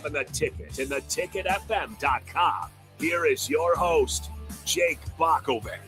The Ticket and theticketfm.com. Here is your host, Jake Bakovic.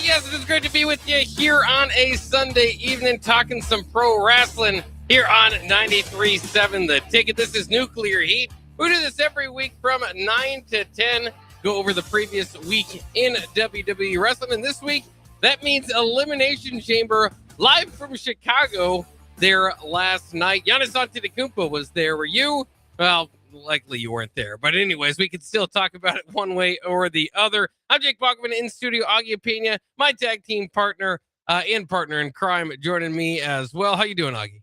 Yes, it is great to be with you here on a Sunday evening, talking some pro wrestling here on 93.7 The Ticket. This is Nuclear Heat. We do this every week from 9 to 10. Go over the previous week in WWE wrestling. And this week, that means Elimination Chamber live from Chicago there last night. Giannis Antetokounmpo was there. Were you? Well, likely you weren't there. But anyways, we could still talk about it one way or the other. I'm Jake Bachman, in studio, Augie Pena, my tag team partner and partner in crime, joining me as well. How you doing, Augie?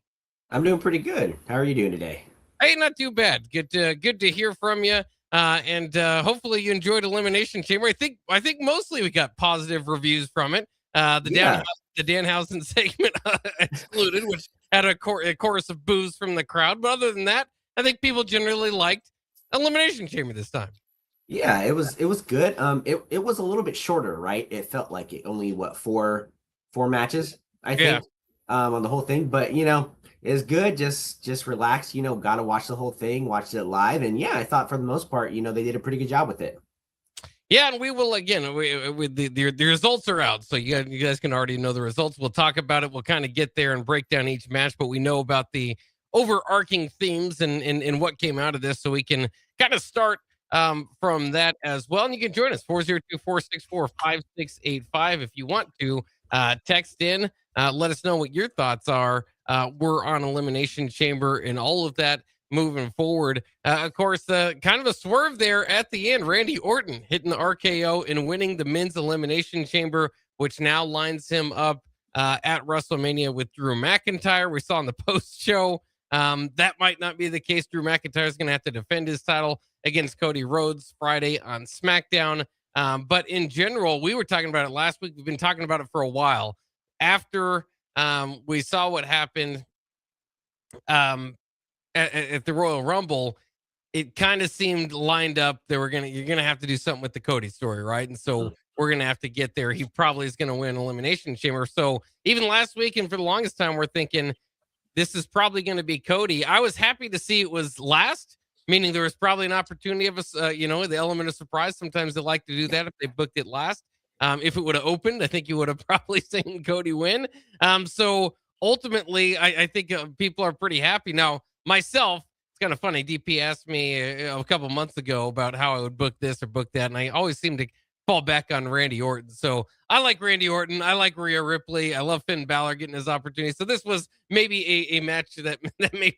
I'm doing pretty good. How are you doing today? Hey, not too bad. Good to hear from you. And hopefully you enjoyed Elimination Chamber. I think mostly we got positive reviews from it. The Danhausen segment excluded, which had a chorus of boos from the crowd. But other than that, I think people generally liked Elimination Chamber this time. Yeah, it was good. It was a little bit shorter, right? It felt like it only four matches, I think, on the whole thing. But it's good. Just relax. Got to watch the whole thing. Watched it live, and I thought for the most part, they did a pretty good job with it. Yeah, and we will again. The results are out, so you guys can already know the results. We'll talk about it. We'll kind of get there and break down each match, but we know about the overarching themes and what came out of this, so we can kind of start from that as well. And you can join us 402-464-5685 if you want to text in. Let us know what your thoughts are. We're on Elimination Chamber and all of that moving forward. Of course, kind of a swerve there at the end. Randy Orton hitting the RKO and winning the men's Elimination Chamber, which now lines him up at WrestleMania with Drew McIntyre. We saw in the post show that might not be the case. Drew McIntyre is going to have to defend his title against Cody Rhodes Friday on SmackDown. But in general, we were talking about it last week. We've been talking about it for a while. After we saw what happened at the Royal Rumble, it kind of seemed lined up that you're gonna have to do something with the Cody story, right? And so we're gonna have to get there. He probably is gonna win Elimination Chamber. So even last week and for the longest time, we're thinking this is probably going to be Cody. I was happy to see it was last, meaning there was probably an opportunity of us, the element of surprise. Sometimes they like to do that if they booked it last. If it would have opened, I think you would have probably seen Cody win. So ultimately, I think people are pretty happy. Now, myself, it's kind of funny. DP asked me a couple months ago about how I would book this or book that, and I always seem to fall back on Randy Orton. So I like Randy Orton. I like Rhea Ripley. I love Finn Balor getting his opportunity. So this was maybe a match that made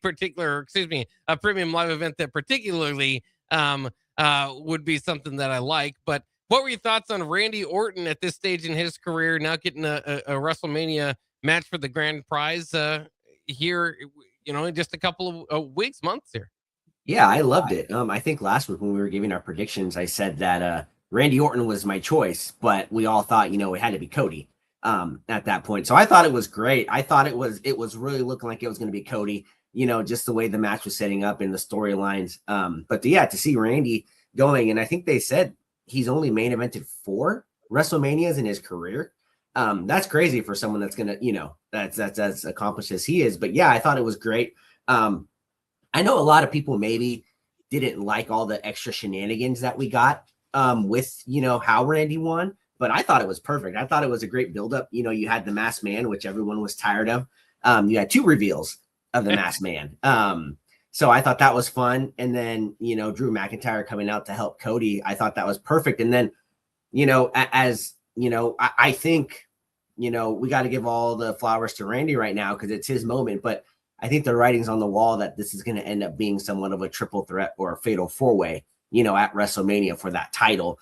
a premium live event that particularly would be something that I like. But what were your thoughts on Randy Orton at this stage in his career, now getting a WrestleMania match for the grand prize here, in just a couple of weeks, months here? Yeah, I loved it. I think last week when we were giving our predictions, I said that Randy Orton was my choice, but we all thought, it had to be Cody at that point. So I thought it was great. I thought it was really looking like it was going to be Cody, just the way the match was setting up in the storylines. But to see Randy going, and I think they said he's only main evented 4 WrestleManias in his career. That's crazy for someone that's going to, that's as accomplished as he is. But yeah, I thought it was great. I know a lot of people maybe didn't like all the extra shenanigans that we got with how Randy won, but I thought it was perfect. I thought it was a great buildup. You had the Masked Man, which everyone was tired of. You had 2 reveals of the Masked Man. So I thought that was fun. And then Drew McIntyre coming out to help Cody, I thought that was perfect. And then I think we got to give all the flowers to Randy right now because it's his moment. But I think the writing's on the wall that this is going to end up being somewhat of a triple threat or a fatal 4-way. At WrestleMania for that title,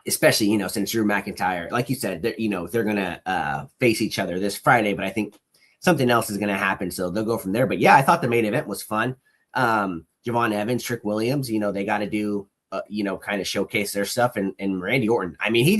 especially, since Drew McIntyre, like you said, they're going to face each other this Friday, but I think something else is going to happen. So they'll go from there. But yeah, I thought the main event was fun. Javon Evans, Trick Williams, they got to do, kind of showcase their stuff. And Randy Orton, I mean,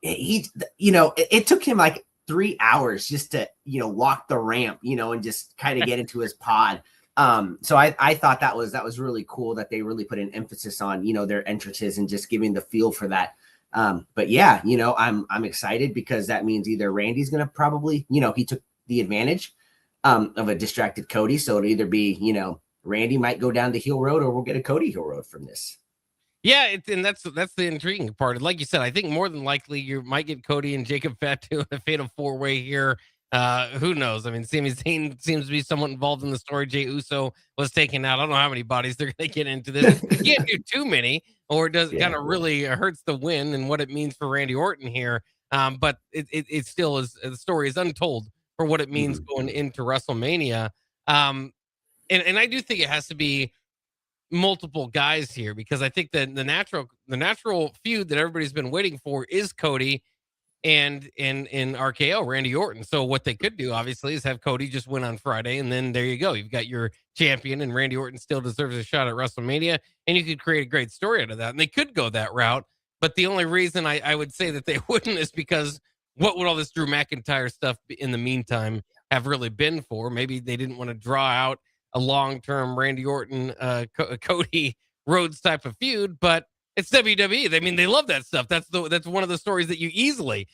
it took him like 3 hours just to, walk the ramp, and just kind of get into his pod. So I thought that was really cool that they really put an emphasis on, their entrances and just giving the feel for that. But yeah, I'm excited because that means either Randy's going to probably, he took the advantage of a distracted Cody. So it'll either be, Randy might go down the heel road or we'll get a Cody heel road from this. Yeah, and that's the intriguing part. Like you said, I think more than likely you might get Cody and Jacob Fatu in a fatal 4-way here. Who knows? I mean, Sami Zayn seems to be somewhat involved in the story. Jey Uso was taken out. I don't know how many bodies they're going to get into this. You can't do too many, or does it kind of really hurts the win and what it means for Randy Orton here. But it still is, the story is untold for what it means going into WrestleMania. And I do think it has to be multiple guys here, because I think that the natural feud that everybody's been waiting for is Cody and in RKO, Randy Orton. So what they could do obviously is have Cody just win on Friday, and then there you go. You've got your champion, and Randy Orton still deserves a shot at WrestleMania, and you could create a great story out of that. And they could go that route, but the only reason I would say that they wouldn't is because what would all this Drew McIntyre stuff in the meantime have really been for? Maybe they didn't want to draw out a long-term Randy Orton, Cody Rhodes type of feud, but it's WWE. I mean, they love that stuff. That's one of the stories that you easily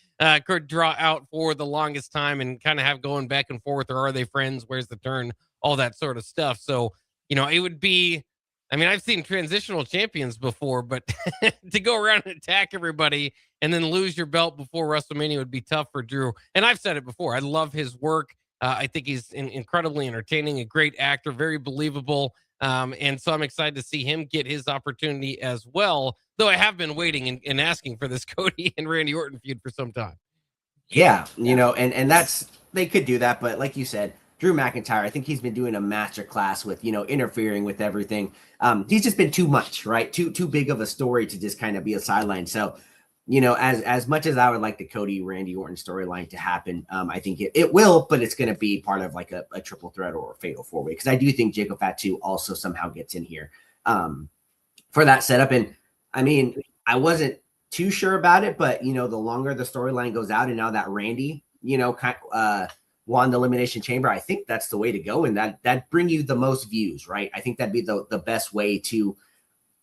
could draw out for the longest time and kind of have going back and forth. Or are they friends? Where's the turn? All that sort of stuff. So, it would be, I mean, I've seen transitional champions before, but to go around and attack everybody and then lose your belt before WrestleMania would be tough for Drew. And I've said it before. I love his work. I think he's incredibly entertaining, a great actor, very believable. And so I'm excited to see him get his opportunity as well, though I have been waiting and asking for this Cody and Randy Orton feud for some time. Yeah, and that's, they could do that, but like you said, Drew McIntyre, I think he's been doing a master class with, interfering with everything. He's just been too much, right? Too big of a story to just kind of be a sideline. So, as much as I would like the Cody Randy Orton storyline to happen, I think it will, but it's going to be part of like a triple threat or a fatal 4-way, because I do think Jacob Fatu also somehow gets in here for that setup. And I mean, I wasn't too sure about it, but the longer the storyline goes out, and now that Randy, won the Elimination Chamber, I think that's the way to go, and that bring you the most views, right? I think that'd be the best way to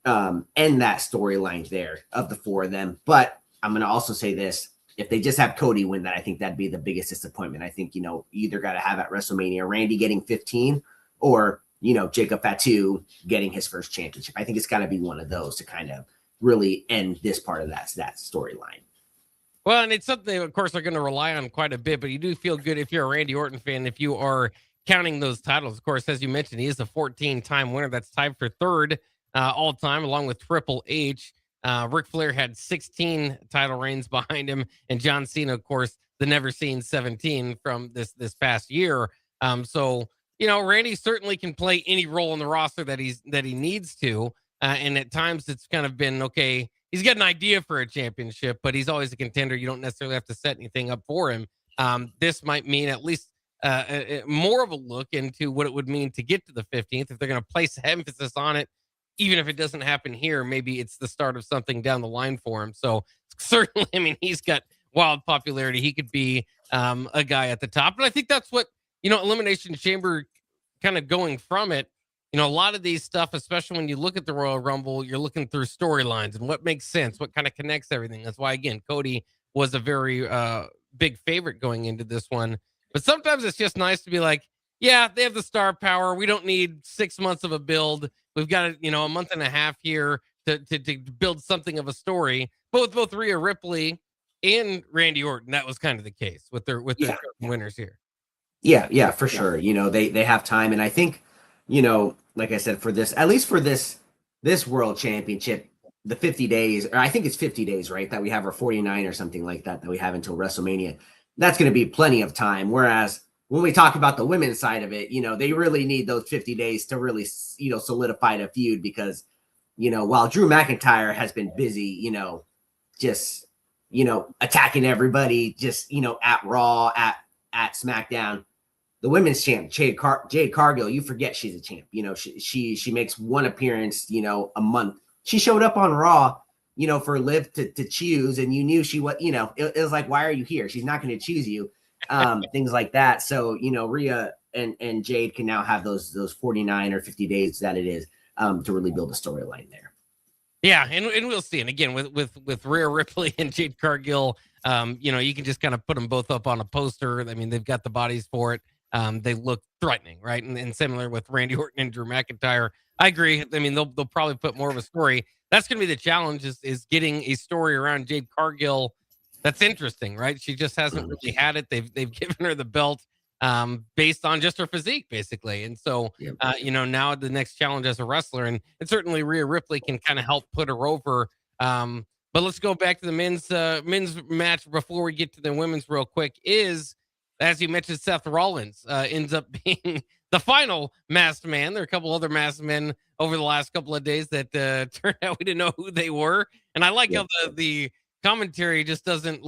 end that storyline there of the 4 of them. But I'm going to also say this: if they just have Cody win that, I think that'd be the biggest disappointment. I think, you either got to have at WrestleMania Randy getting 15 or, Jacob Fatu getting his first championship. I think it's got to be one of those to kind of really end this part of that storyline. Well, and it's something, of course, they're going to rely on quite a bit, but you do feel good if you're a Randy Orton fan, if you are counting those titles. Of course, as you mentioned, he is a 14-time winner. That's tied for third all time, along with Triple H. Ric Flair had 16 title reigns behind him, and John Cena, of course, the never seen 17 from this past year. So, Randy certainly can play any role in the roster that he needs to. And at times it's kind of been, okay, he's got an idea for a championship, but he's always a contender. You don't necessarily have to set anything up for him. This might mean at least more of a look into what it would mean to get to the 15th. If they're going to place emphasis on it, even if it doesn't happen here, maybe it's the start of something down the line for him. So certainly, I mean, he's got wild popularity. He could be a guy at the top. And I think that's what, Elimination Chamber kind of going from it. A lot of these stuff, especially when you look at the Royal Rumble, you're looking through storylines and what makes sense, what kind of connects everything. That's why, again, Cody was a very big favorite going into this one. But sometimes it's just nice to be like, yeah, they have the star power. We don't need 6 months of a build. We've got, a month and a half here to build something of a story. But with both Rhea Ripley and Randy Orton, that was kind of the case with their winners here. Yeah, for sure. They have time, and I think, like I said, for this, at least for this World Championship, the 50 days, or I think it's 50 days, right, that we have, or 49 or something like that we have until WrestleMania. That's going to be plenty of time. Whereas when we talk about the women's side of it, they really need those 50 days to really, solidify the feud, because, while Drew McIntyre has been busy, just, attacking everybody, just, at Raw, at SmackDown, the women's champ, Jade Cargill, you forget she's a champ. She makes one appearance, a month. She showed up on Raw, for Liv to choose, and you knew she was, it was like, why are you here? She's not going to choose you. Things like that. So, Rhea, and Jade can now have those 49 or 50 days that it is to really build a storyline there. Yeah, and we'll see. And again, with Rhea Ripley and Jade Cargill, you can just kind of put them both up on a poster. I mean, they've got the bodies for it. They look threatening, right? And similar with Randy Orton and Drew McIntyre. I agree. I mean, they'll probably put more of a story. That's going to be the challenge is getting a story around Jade Cargill that's interesting, right? She just hasn't really had it. They've given her the belt based on just her physique, basically. And so, now the next challenge as a wrestler, and certainly Rhea Ripley can kind of help put her over. But let's go back to the men's match before we get to the women's real quick. Is, as you mentioned, Seth Rollins ends up being the final masked man. There are a couple other masked men over the last couple of days that turned out we didn't know who they were. And I like how the commentary just doesn't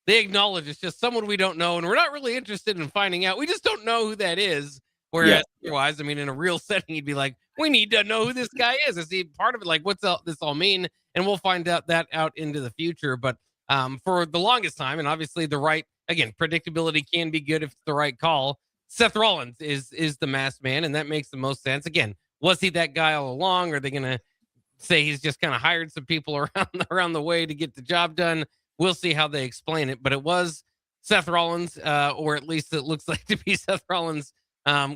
they acknowledge it's just someone we don't know, and we're not really interested in finding out. We just don't know who that is. Whereas otherwise, I mean, in a real setting, you'd be like, we need to know who this guy is. Is he part of it? What's this all mean? And we'll find out into the future. But for the longest time, and obviously predictability can be good if it's the right call. Seth Rollins is the masked man, and that makes the most sense. Again, was he that guy all along? Or are they going to say he's just kind of hired some people around the way to get the job done? We'll see how they explain it, but it was Seth Rollins, or at least it looks like to be Seth Rollins'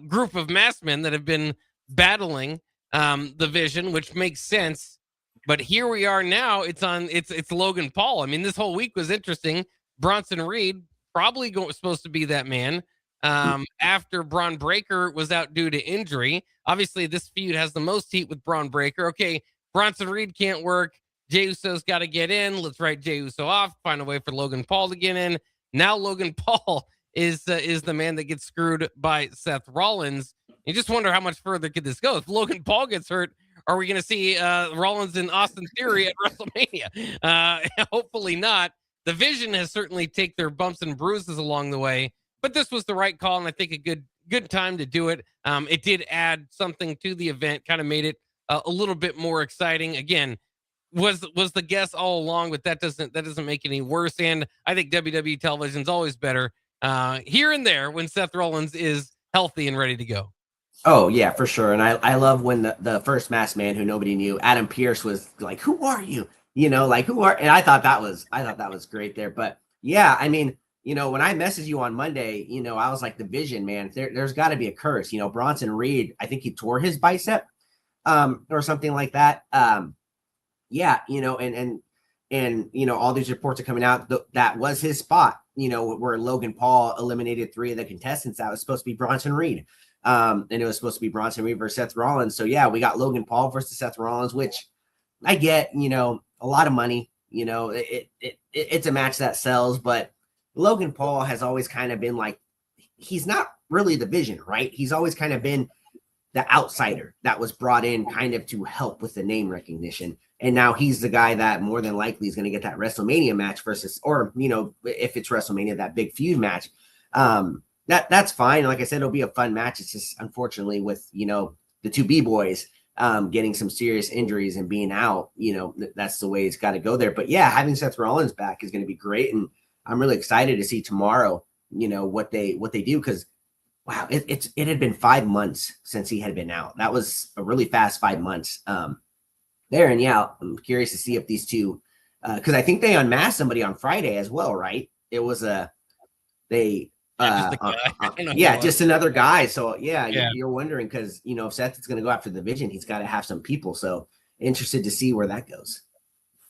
group of masked men that have been battling the Vision, which makes sense. But here we are now. It's Logan Paul. I mean, this whole week was interesting. Bronson Reed probably supposed to be that man after Braun Breaker was out due to injury. Obviously, this feud has the most heat with Braun Breaker. Okay, Bronson Reed can't work. Jey Uso's got to get in. Let's write Jey Uso off. Find a way for Logan Paul to get in. Now Logan Paul is the man that gets screwed by Seth Rollins. You just wonder how much further could this go. If Logan Paul gets hurt, are we going to see Rollins and Austin Theory at WrestleMania? Hopefully not. The Vision has certainly taken their bumps and bruises along the way, but this was the right call, and I think a good time to do it. It did add something to the event, kind of made it a little bit more exciting. Again, was the guess all along, but that doesn't make it any worse. And I think WWE television's always better here and there when Seth Rollins is healthy and ready to go. Oh yeah, for sure. And I love when the first masked man who nobody knew, Adam Pearce, was like, "Who are you?" Who are? And I thought that was great there. But yeah, I mean, when I messaged you on Monday, I was like, the Vision, man, there's got to be a curse. Bronson Reed, I think he tore his bicep or something like that. Yeah, and all these reports are coming out. That was his spot, where Logan Paul eliminated 3 of the contestants. That was supposed to be Bronson Reed. And it was supposed to be Bronson Reed versus Seth Rollins. So yeah, we got Logan Paul versus Seth Rollins, which I get, a lot of money. It's a match that sells, but Logan Paul has always kind of been like, he's not really the Vision, right? He's always kind of been the outsider that was brought in kind of to help with the name recognition. And now he's the guy that more than likely is going to get that WrestleMania match versus, or, if it's WrestleMania, that big feud match. That's fine. Like I said, it'll be a fun match. It's just unfortunately with, the 2 B-boys getting some serious injuries and being out, that's the way it's got to go there. But yeah, having Seth Rollins back is going to be great. And I'm really excited to see tomorrow, what they do. Cause wow, it had been 5 months since he had been out. That was a really fast 5 months there. And yeah, I'm curious to see if these two, cause I think they unmasked somebody on Friday as well, right? It was just another guy. So yeah. You're wondering because if Seth is going to go after the Vision, he's got to have some people. So interested to see where that goes.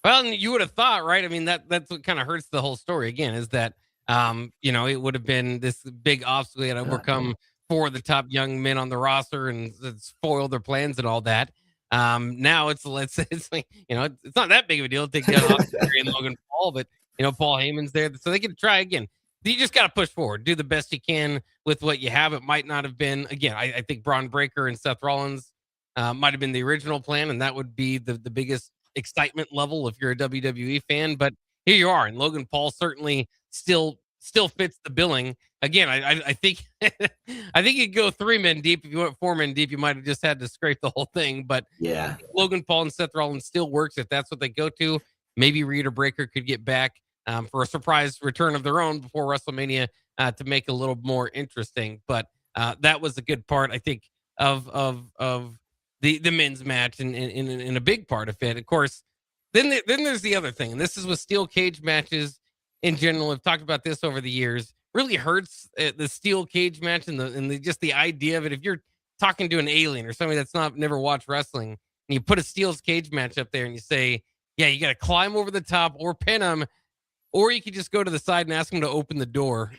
Well, and you would have thought, right? I mean, that's what kind of hurts the whole story again, is that it would have been this big obstacle to overcome for the top young men on the roster and spoil their plans and all that. Now it's like, it's not that big of a deal to take down Austin Theory and Logan Paul, but Paul Heyman's there, so they can try again. You just got to push forward, do the best you can with what you have. It might not have been, again, I think Braun Breaker and Seth Rollins might have been the original plan, and that would be the biggest excitement level if you're a WWE fan. But here you are, and Logan Paul certainly still fits the billing. Again, I think I think you'd go 3 men deep. If you went 4 men deep, you might have just had to scrape the whole thing. But yeah, Logan Paul and Seth Rollins still works if that's what they go to. Maybe Reed or Breaker could get back for a surprise return of their own before WrestleMania to make it a little more interesting. But that was a good part, I think, of the men's match, and a big part of it. Of course, then there's the other thing, and this is with steel cage matches in general. I've talked about this over the years. Really hurts the steel cage match and just the idea of it. If you're talking to an alien or somebody that's not never watched wrestling, and you put a steel cage match up there and you say, yeah, you got to climb over the top or pin them, or you could just go to the side and ask them to open the door.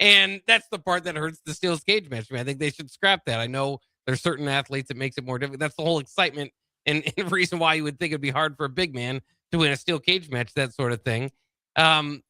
And that's the part that hurts the steel cage match. I mean, I think they should scrap that. I know there's certain athletes that makes it more difficult. That's the whole excitement and reason why you would think it'd be hard for a big man to win a steel cage match, that sort of thing. The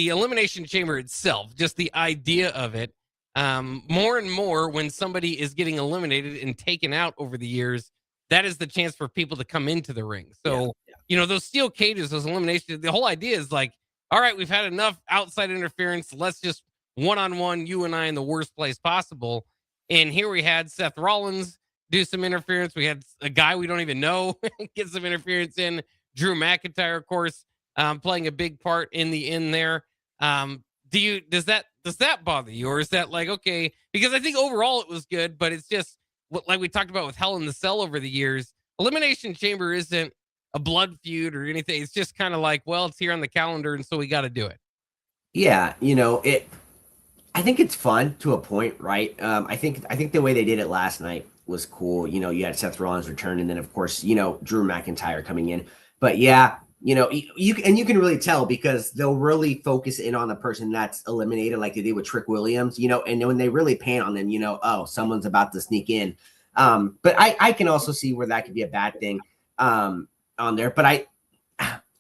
elimination chamber itself, just the idea of it, more and more when somebody is getting eliminated and taken out over the years, that is the chance for people to come into the ring. So, those steel cages, those eliminations, the whole idea is like, all right, we've had enough outside interference. Let's just one-on-one, you and I, in the worst place possible. And here we had Seth Rollins do some interference. We had a guy we don't even know get some interference in. Drew McIntyre, of course, playing a big part in the end there. Does that bother you, or is that like, okay? Because I think overall it was good, but it's just like we talked about with Hell in the Cell over the years. Elimination Chamber isn't a blood feud or anything. It's just kind of like, well, it's here on the calendar, and so we got to do it. Yeah, I think it's fun to a point, right? I think the way they did it last night was cool. You had Seth Rollins return, and then of course, Drew McIntyre coming in. But yeah, you can really tell because they'll really focus in on the person that's eliminated, like they did with Trick Williams, and when they really pan on them, oh, someone's about to sneak in. But I can also see where that could be a bad thing on there. But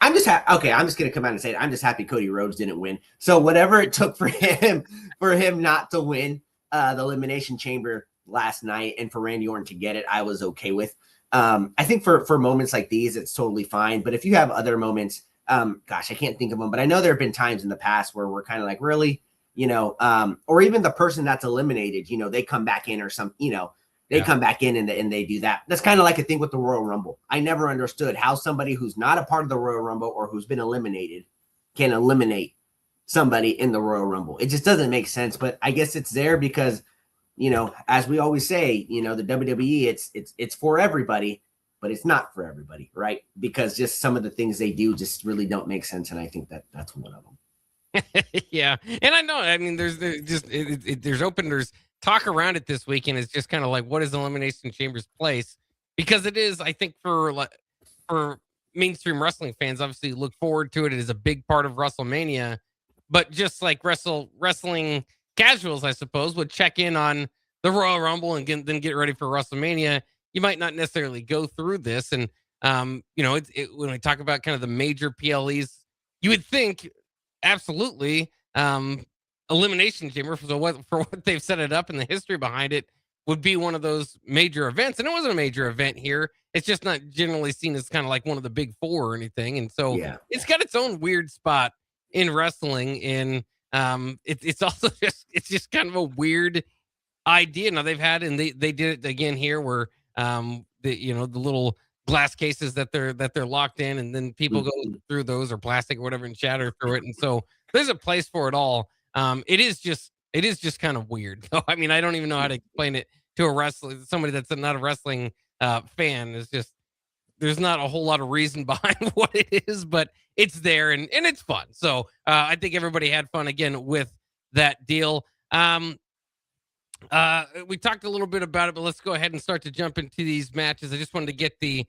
I'm just okay. I'm just gonna come out and say it. I'm just happy Cody Rhodes didn't win. So whatever it took for him not to win the Elimination Chamber last night, and for Randy Orton to get it, I was okay with. I think for moments like these, it's totally fine. But if you have other moments, gosh, I can't think of them. But I know there have been times in the past where we're kind of like, really, or even the person that's eliminated, they come back in or some, they come back in and they do that. That's kind of like a thing with the Royal Rumble. I never understood how somebody who's not a part of the Royal Rumble or who's been eliminated can eliminate somebody in the Royal Rumble. It just doesn't make sense. But I guess it's there because, as we always say, the WWE, it's for everybody, but it's not for everybody, right? Because just some of the things they do just really don't make sense. And I think that's one of them. Yeah. And I know, I mean, there's talk around it this week, and it's just kind of like, what is Elimination Chamber's place? Because it is, I think, for mainstream wrestling fans, obviously look forward to it. It is a big part of WrestleMania, but just like wrestling casuals, I suppose, would check in on the Royal Rumble and then get ready for WrestleMania. You might not necessarily go through this. And, when we talk about kind of the major PLEs, you would think absolutely, Elimination Chamber, for what they've set it up and the history behind it, would be one of those major events. And it wasn't a major event here. It's just not generally seen as kind of like one of the big four or anything. And so It's got its own weird spot in wrestling. And it's also just kind of a weird idea. Now they've had, and they did it again here where the little glass cases that they're locked in, and then people go through those, or plastic or whatever, and shatter through it. And so there's a place for it all. It is just kind of weird. So, I mean, I don't even know how to explain it to a wrestler, somebody that's not a wrestling fan. It's just, there's not a whole lot of reason behind what it is, but it's there and it's fun. So I think everybody had fun again with that deal. We talked a little bit about it, but let's go ahead and start to jump into these matches. I just wanted to get the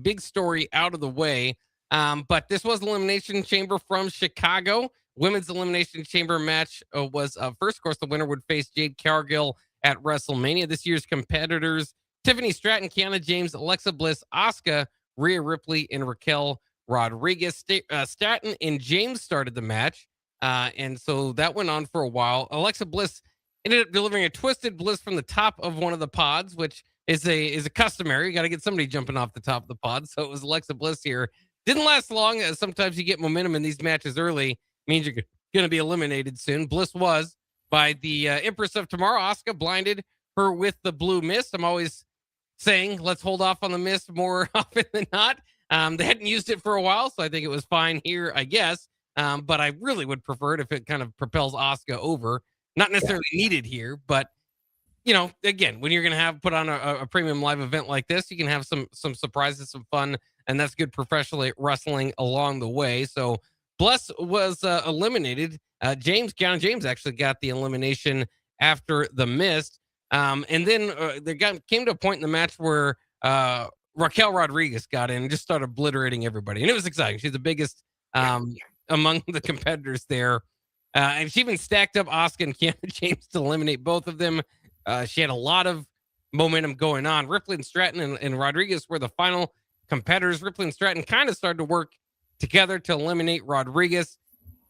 big story out of the way. But this was Elimination Chamber from Chicago. Women's Elimination Chamber match was first. Of course, the winner would face Jade Cargill at WrestleMania. This year's competitors: Tiffany Stratton, Kiana James, Alexa Bliss, Asuka, Rhea Ripley, and Raquel Rodriguez. Stratton and James started the match, and so that went on for a while. Alexa Bliss ended up delivering a twisted bliss from the top of one of the pods, which is a customary. You got to get somebody jumping off the top of the pod. So it was Alexa Bliss here. Didn't last long, as sometimes you get momentum in these matches early. Means you're going to be eliminated soon. Bliss was by the Empress of Tomorrow. Asuka blinded her with the blue mist. I'm always saying let's hold off on the mist more often than not. They hadn't used it for a while, so I think it was fine here, I guess. But I really would prefer it if it kind of propels Asuka over. Not necessarily needed here, but again, when you're going to put on a premium live event like this, you can have some surprises, some fun, and that's good professional wrestling along the way. So Bless was eliminated. Keanu James actually got the elimination after the mist. And then came to a point in the match where Raquel Rodriguez got in and just started obliterating everybody. And it was exciting. She's the biggest among the competitors there. And she even stacked up Asuka and Keanu James to eliminate both of them. She had a lot of momentum going on. Ripley and Stratton and Rodriguez were the final competitors. Ripley and Stratton kind of started to work together to eliminate Rodriguez.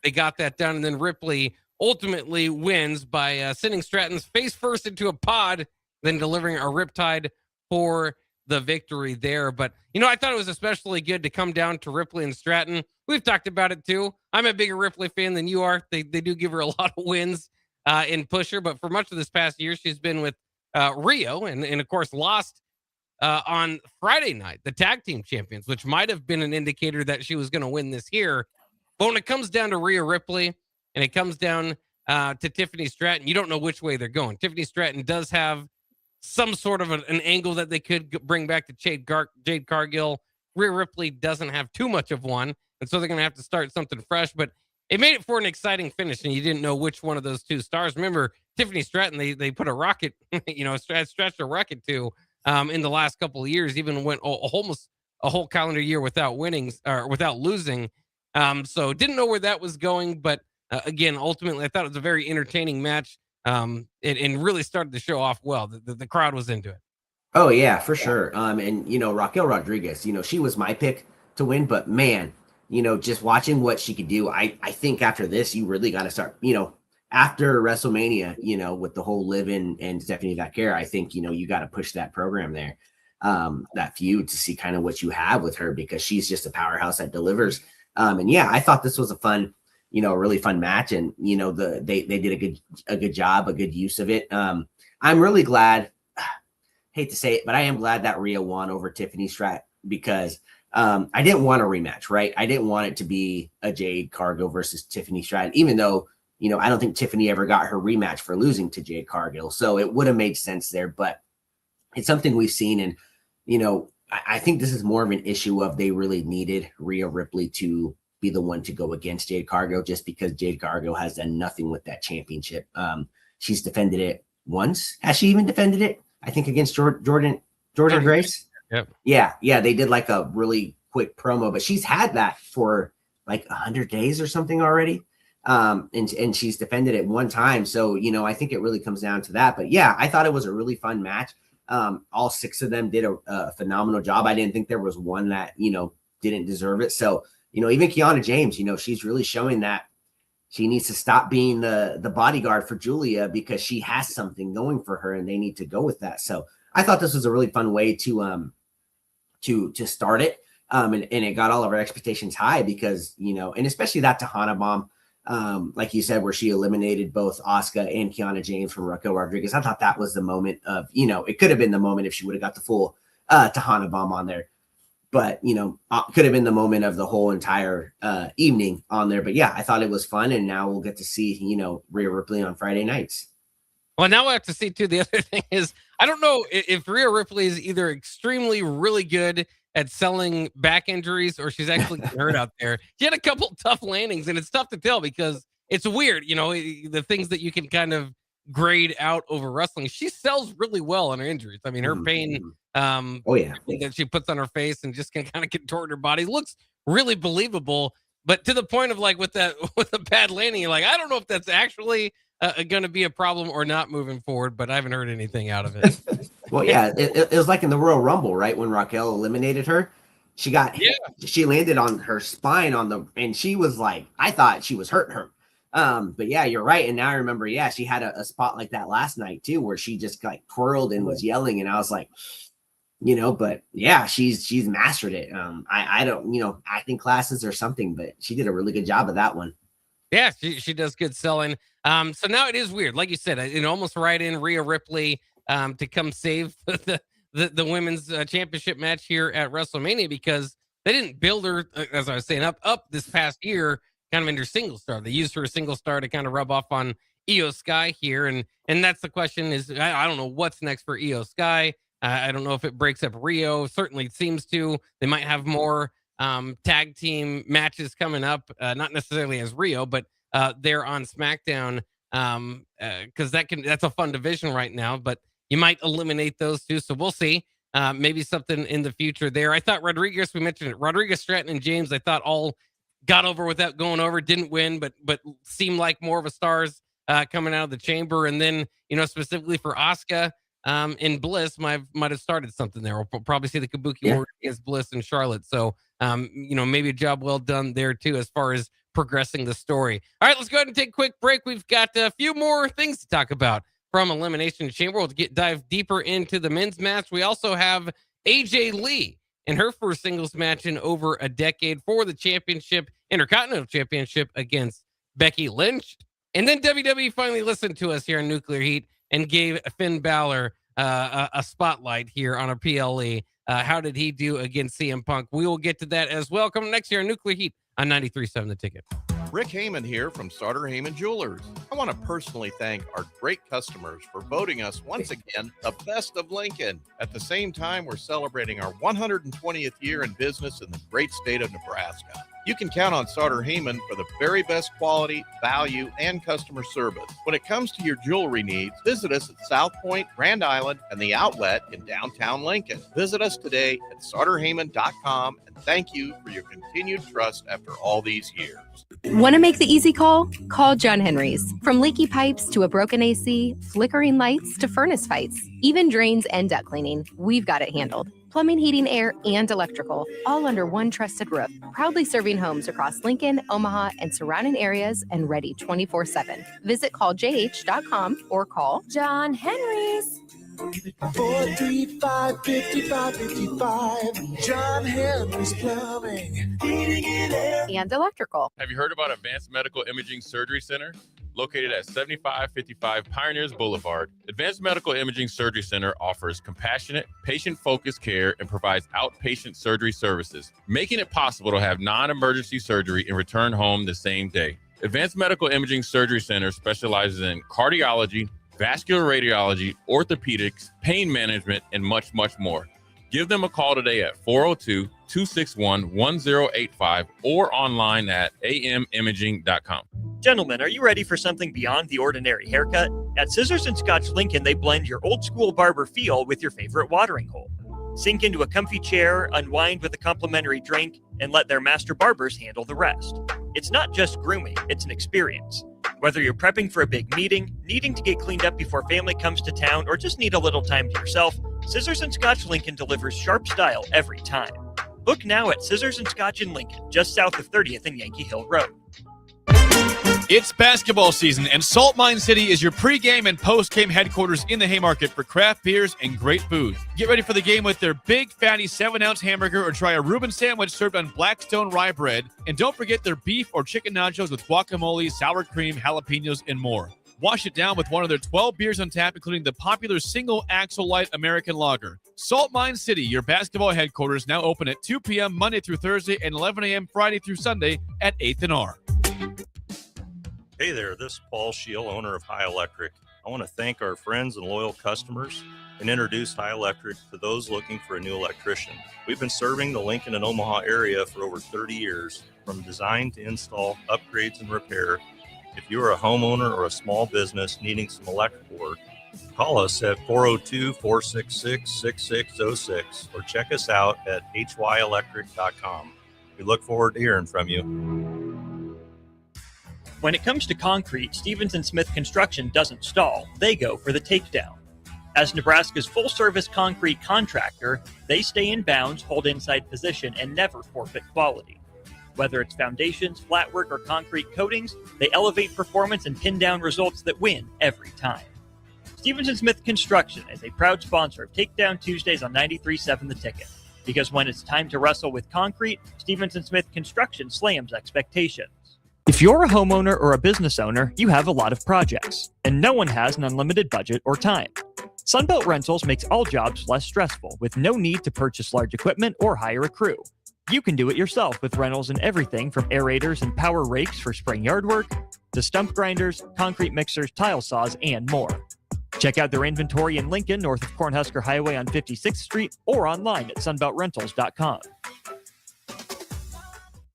They got that done, and then Ripley ultimately wins by sending Stratton's face first into a pod, then delivering a riptide for the victory there. But, I thought it was especially good to come down to Ripley and Stratton. We've talked about it too. I'm a bigger Ripley fan than you are. They do give her a lot of wins in Pusher, but for much of this past year, she's been with Rio and of course lost on Friday night, the tag team champions, which might have been an indicator that she was going to win this here. But when it comes down to Rhea Ripley and it comes down to Tiffany Stratton, you don't know which way they're going. Tiffany Stratton does have some sort of an angle that they could bring back to Jade Cargill. Rhea Ripley doesn't have too much of one, and so they're going to have to start something fresh. But it made it for an exciting finish, and you didn't know which one of those two stars. Remember, Tiffany Stratton, they put a rocket, stretched a rocket to in the last couple of years, even went almost a whole calendar year without winnings or without losing. So didn't know where that was going, but again, ultimately, I thought it was a very entertaining match, and really started to show off well. The crowd was into it. Oh yeah, for sure. And Raquel Rodriguez, she was my pick to win, but man, just watching what she could do, I think after this, you really got to start, after WrestleMania, with the whole Liv and Stephanie Vaquera, I think, you got to push that program there, that feud to see kind of what you have with her, because she's just a powerhouse that delivers. And yeah, I thought this was a fun, a really fun match, and, they did a good job, a good use of it. I'm really glad, hate to say it, but I am glad that Rhea won over Tiffany Stratton, because I didn't want a rematch, right? I didn't want it to be a Jade Cargill versus Tiffany Stratton, even though, I don't think Tiffany ever got her rematch for losing to Jade Cargill. So it would have made sense there, but it's something we've seen. And, I think this is more of an issue of they really needed Rhea Ripley to be the one to go against Jade Cargill, just because Jade Cargill has done nothing with that championship. She's defended it once. Has she even defended it? I think against Jordan Grace. Yep. Yeah. They did like a really quick promo, but she's had that for like 100 days or something already. And she's defended it one time. So, I think it really comes down to that. But yeah, I thought it was a really fun match. All six of them did a phenomenal job. I didn't think there was one that, didn't deserve it. So, even Kiana James, she's really showing that she needs to stop being the bodyguard for Julia, because she has something going for her and they need to go with that. So I thought this was a really fun way to start it. And it got all of our expectations high, because, and especially that Tahana bomb, like you said, where she eliminated both Asuka and Kiana James from Raquel Rodriguez. I thought that was the moment of, it could have been the moment if she would have got the full Tahana bomb on there. But, could have been the moment of the whole entire evening on there. But yeah, I thought it was fun. And now we'll get to see, Rhea Ripley on Friday nights. Well, now I have to see too. The other thing is, I don't know if Rhea Ripley is either extremely really good at selling back injuries, or she's actually hurt out there. She had a couple tough landings, and it's tough to tell because it's weird, the things that you can kind of grade out over wrestling. She sells really well on her injuries. I mean, her pain, that she puts on her face and just can kind of contort her body looks really believable. But to the point of like with a bad landing, you're like, I don't know if that's actually going to be a problem or not moving forward, but I haven't heard anything out of it. Well, yeah, it was like in the Royal Rumble, right? When Raquel eliminated her, she landed on her spine and she was like, I thought she was hurting her. But yeah, you're right. And now I remember, she had a spot like that last night too, where she just like twirled and was yelling. And I was like, but yeah, she's mastered it. I don't, acting classes or something, but she did a really good job of that one. Yeah, she does good selling. So now it is weird. Like you said, almost right in Rhea Ripley to come save the women's championship match here at WrestleMania, because they didn't build her, as I was saying, up this past year kind of in their single star. They used her single star to kind of rub off on Io Sky here. And that's the question is, I don't know what's next for Io Sky. I don't know if it breaks up Rio. Certainly it seems to. They might have more tag team matches coming up, not necessarily as Rio, but they're on SmackDown, because that's a fun division right now, but you might eliminate those two. So we'll see. Maybe something in the future there. I thought Rodriguez, we mentioned it, Rodriguez, Stratton, and James, I thought all got over without going over, didn't win, but seemed like more of a stars coming out of the chamber. And then, specifically for Asuka in Bliss, might have started something there. We'll probably see the Kabuki Warriors against Bliss and Charlotte. So, maybe a job well done there too, as far as progressing the story. All right, let's go ahead and take a quick break. We've got a few more things to talk about from Elimination Chamber. We'll dive deeper into the men's match. We also have AJ Lee in her first singles match in over a decade for the championship, Intercontinental Championship, against Becky Lynch. And then WWE finally listened to us here on Nuclear Heat and gave Finn Balor a spotlight here on our PLE. How did he do against CM Punk? We will get to that as well. Coming next year on Nuclear Heat on 93.7 The Ticket. Rick Heyman here from Starter Heyman Jewelers. I want to personally thank our great customers for voting us once again the best of Lincoln. At the same time, we're celebrating our 120th year in business in the great state of Nebraska. You can count on Starter Heyman for the very best quality, value, and customer service. When it comes to your jewelry needs, visit us at South Point, Grand Island, and the Outlet in downtown Lincoln. Visit us today at starterheyman.com, and thank you for your continued trust after all these years. Want to make the easy call? Call John Henry's. From leaky pipes to a broken AC, flickering lights to furnace fights, even drains and duct cleaning, we've got it handled. Plumbing, heating, air, and electrical, all under one trusted roof. Proudly serving homes across Lincoln, Omaha, and surrounding areas, and ready 24/7. Visit calljh.com or call John Henry's. 435-5555. John Henry's Plumbing, Heating and Air, and Electrical. Have you heard about Advanced Medical Imaging Surgery Center? Located at 7555 Pioneers Boulevard, Advanced Medical Imaging Surgery Center offers compassionate, patient-focused care and provides outpatient surgery services, making it possible to have non-emergency surgery and return home the same day. Advanced Medical Imaging Surgery Center specializes in cardiology, vascular radiology, orthopedics, pain management, and much, much more. Give them a call today at 402-261-1085 or online at amimaging.com. Gentlemen, are you ready for something beyond the ordinary haircut? At Scissors and Scotch Lincoln, they blend your old school barber feel with your favorite watering hole. Sink into a comfy chair, unwind with a complimentary drink, and let their master barbers handle the rest. It's not just grooming, it's an experience. Whether you're prepping for a big meeting, needing to get cleaned up before family comes to town, or just need a little time to yourself, Scissors and Scotch Lincoln delivers sharp style every time. Book now at Scissors and Scotch in Lincoln, just south of 30th and Yankee Hill Road. It's basketball season, and Salt Mine City is your pregame and postgame headquarters in the Haymarket for craft beers and great food. Get ready for the game with their big, fatty 7-ounce hamburger or try a Reuben sandwich served on Blackstone rye bread. And don't forget their beef or chicken nachos with guacamole, sour cream, jalapenos, and more. Wash it down with one of their 12 beers on tap, including the popular Single Axle Light American Lager. Salt Mine City, your basketball headquarters, now open at 2 p.m. Monday through Thursday and 11 a.m. Friday through Sunday at 8th and R. Hey there, this is Paul Scheel, owner of High Electric. I want to thank our friends and loyal customers and introduce High Electric to those looking for a new electrician. We've been serving the Lincoln and Omaha area for over 30 years, from design to install, upgrades, and repair. If you are a homeowner or a small business needing some electrical work, call us at 402-466-6606 or check us out at hyelectric.com. We look forward to hearing from you. When it comes to concrete, Stevens & Smith Construction doesn't stall. They go for the takedown. As Nebraska's full-service concrete contractor, they stay in bounds, hold inside position, and never forfeit quality. Whether it's foundations, flatwork, or concrete coatings, they elevate performance and pin down results that win every time. Stevens & Smith Construction is a proud sponsor of Takedown Tuesdays on 93.7 The Ticket. Because when it's time to wrestle with concrete, Stevens & Smith Construction slams expectations. If you're a homeowner or a business owner, you have a lot of projects, and no one has an unlimited budget or time. Sunbelt Rentals makes all jobs less stressful with no need to purchase large equipment or hire a crew. You can do it yourself with rentals and everything from aerators and power rakes for spring yard work to stump grinders, concrete mixers, tile saws, and more. Check out their inventory in Lincoln, north of Cornhusker Highway on 56th Street, or online at sunbeltrentals.com.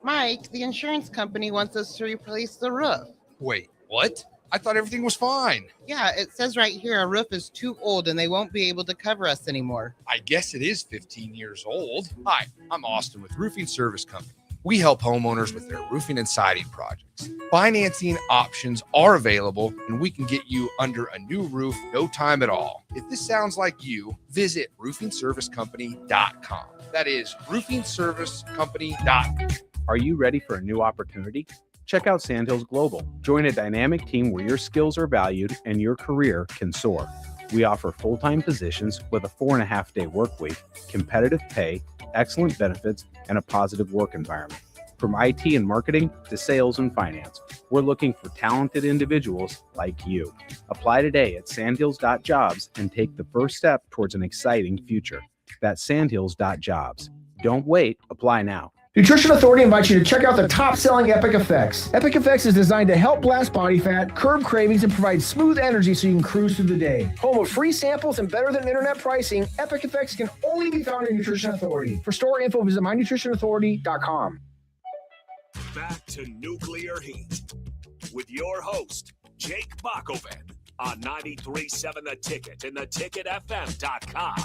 Mike, the insurance company wants us to replace the roof. Wait, what? I thought everything was fine. Yeah, it says right here our roof is too old and they won't be able to cover us anymore. I guess it is 15 years old. Hi, I'm Austin with Roofing Service Company. We help homeowners with their roofing and siding projects. Financing options are available, and we can get you under a new roof no time at all. If this sounds like you, visit roofingservicecompany.com. That is roofingservicecompany.com. Are you ready for a new opportunity? Check out Sandhills Global. Join a dynamic team where your skills are valued and your career can soar. We offer full-time positions with a 4.5-day work week, competitive pay, excellent benefits, and a positive work environment. From IT and marketing to sales and finance, we're looking for talented individuals like you. Apply today at sandhills.jobs and take the first step towards an exciting future. That's sandhills.jobs. Don't wait. Apply now. Nutrition Authority invites you to check out the top-selling Epic Effects. Epic Effects is designed to help blast body fat, curb cravings, and provide smooth energy so you can cruise through the day. Home of free samples and better than internet pricing, Epic Effects can only be found in Nutrition Authority. For store info, visit mynutritionauthority.com. Back to Nuclear Heat with your host, Jake Bakoven, on 93.7 The Ticket and theticketfm.com.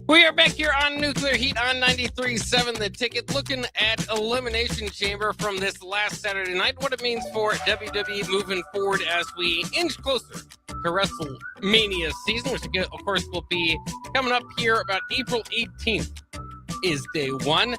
We are back here on Nuclear Heat on 93.7 The Ticket, looking at Elimination Chamber from this last Saturday night, what it means for WWE moving forward as we inch closer to WrestleMania season, which, of course, will be coming up here about April 18th is day one.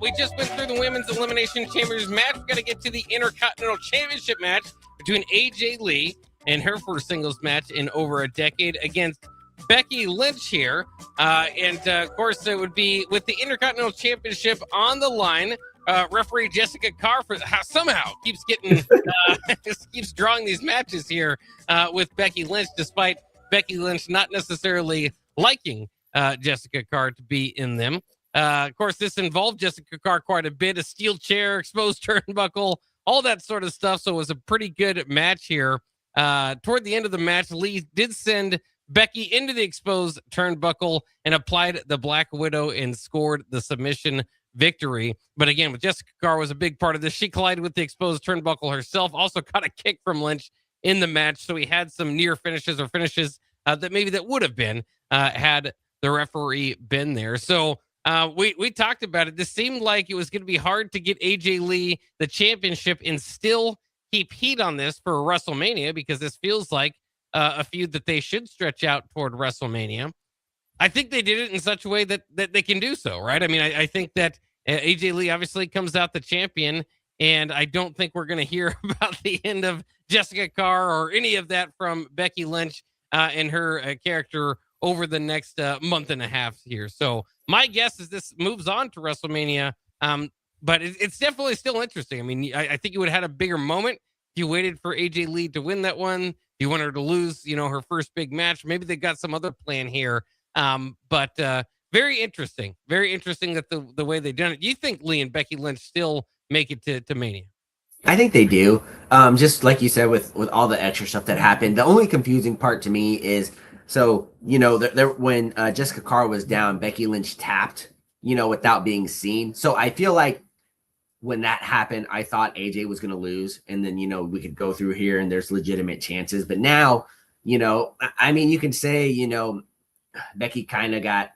We just went through the Women's Elimination Chambers match. We've got to get to the Intercontinental Championship match between AJ Lee and her first singles match in over a decade against Becky Lynch here. Of course, it would be with the Intercontinental Championship on the line. Referee Jessica Carr somehow keeps drawing these matches here with Becky Lynch, despite Becky Lynch not necessarily liking Jessica Carr to be in them. Of course, this involved Jessica Carr quite a bit, a steel chair, exposed turnbuckle, all that sort of stuff. So it was a pretty good match here. Toward the end of the match, Lee did send Becky into the exposed turnbuckle and applied the Black Widow and scored the submission victory. But again, with Jessica Carr was a big part of this. She collided with the exposed turnbuckle herself, also caught a kick from Lynch in the match. So he had some near finishes or finishes that would have been had the referee been there. So we talked about it. This seemed like it was going to be hard to get AJ Lee the championship and still keep heat on this for WrestleMania, because this feels like a feud that they should stretch out toward WrestleMania. I think they did it in such a way that they can do so, right? I mean, I think that AJ Lee obviously comes out the champion, and I don't think we're going to hear about the end of Jessica Carr or any of that from Becky Lynch and her character over the next month and a half here. So my guess is this moves on to WrestleMania, but it's definitely still interesting. I mean, I think you would have had a bigger moment if you waited for AJ Lee to win that one. You want her to lose, her first big match. Maybe they got some other plan here. But very interesting that the way they've done it. You think Lee and Becky Lynch still make it to Mania? I think they do. Just like you said, with all the extra stuff that happened, the only confusing part to me is, so, when Jessica Carr was down, Becky Lynch tapped, without being seen. So I feel like when that happened, I thought AJ was going to lose, and then, we could go through here and there's legitimate chances. But now, I mean, you can say, Becky kind of got,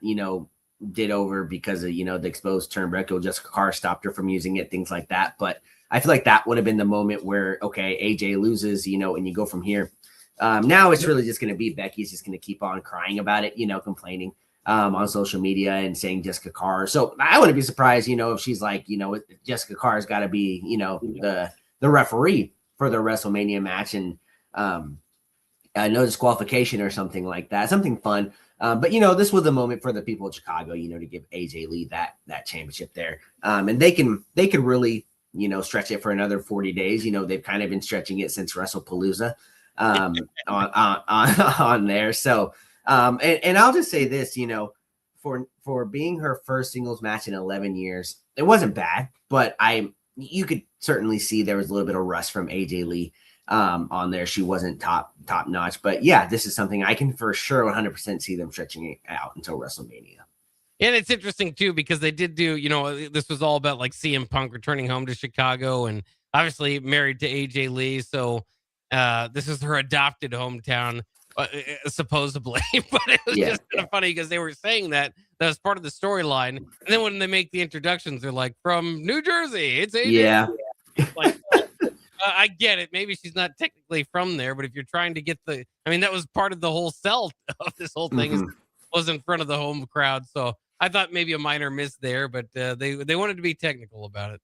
did over because of, the exposed turnbuckle. Jessica Carr stopped her from using it, things like that. But I feel like that would have been the moment where, okay, AJ loses, and you go from here. Now it's really just going to be Becky's just going to keep on crying about it, complaining on social media and saying Jessica Carr. So I wouldn't be surprised, if she's like, Jessica Carr's got to be, the referee for the WrestleMania match, and no disqualification or something like that, something fun. But this was the moment for the people of Chicago, to give AJ Lee that championship there. And they can really, stretch it for another 40 days. They've kind of been stretching it since WrestlePalooza on there. So And I'll just say this, for being her first singles match in 11 years, it wasn't bad, but you could certainly see there was a little bit of rust from AJ Lee on there. She wasn't top notch, but yeah, this is something I can for sure 100% see them stretching it out until WrestleMania. And it's interesting too, because they did do, this was all about like CM Punk returning home to Chicago and obviously married to AJ Lee. So this is her adopted hometown, supposedly. But it was just kind of funny because they were saying that was part of the storyline. And then when they make the introductions, they're like, from New Jersey, it's AJ. Yeah. Like, I get it. Maybe she's not technically from there, but if you're trying to get that was part of the whole sell of this whole thing. Is was in front of the home crowd. So I thought maybe a minor miss there, but they wanted to be technical about it.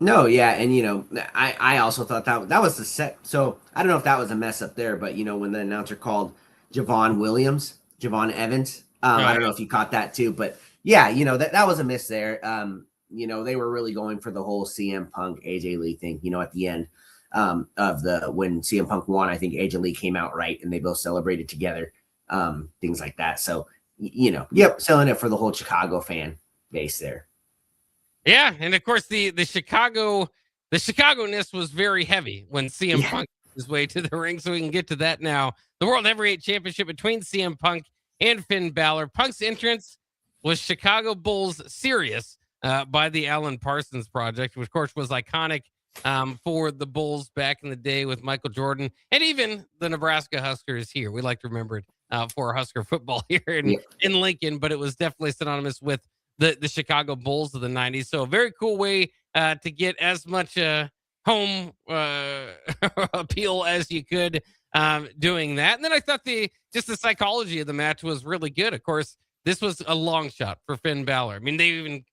No, yeah, and I also thought that was the set. So I don't know if that was a mess up there, but when the announcer called Javon Evans, I don't know if you caught that too, but yeah, that was a miss there. They were really going for the whole CM Punk AJ Lee thing. At the end when CM Punk won, I think AJ Lee came out right, and they both celebrated together, things like that. So. Selling it for the whole Chicago fan base there. Yeah, and of course the Chicago-ness was very heavy when CM Punk made his way to the ring, so we can get to that now. The World Heavyweight Championship between CM Punk and Finn Balor. Punk's entrance was Chicago Bulls Serious by the Alan Parsons Project, which of course was iconic for the Bulls back in the day with Michael Jordan and even the Nebraska Huskers here. We like to remember it for Husker football here in Lincoln, but it was definitely synonymous with the Chicago Bulls of the 90s. So a very cool way to get as much home appeal as you could doing that. And then I thought the psychology of the match was really good. Of course, this was a long shot for Finn Balor. I mean,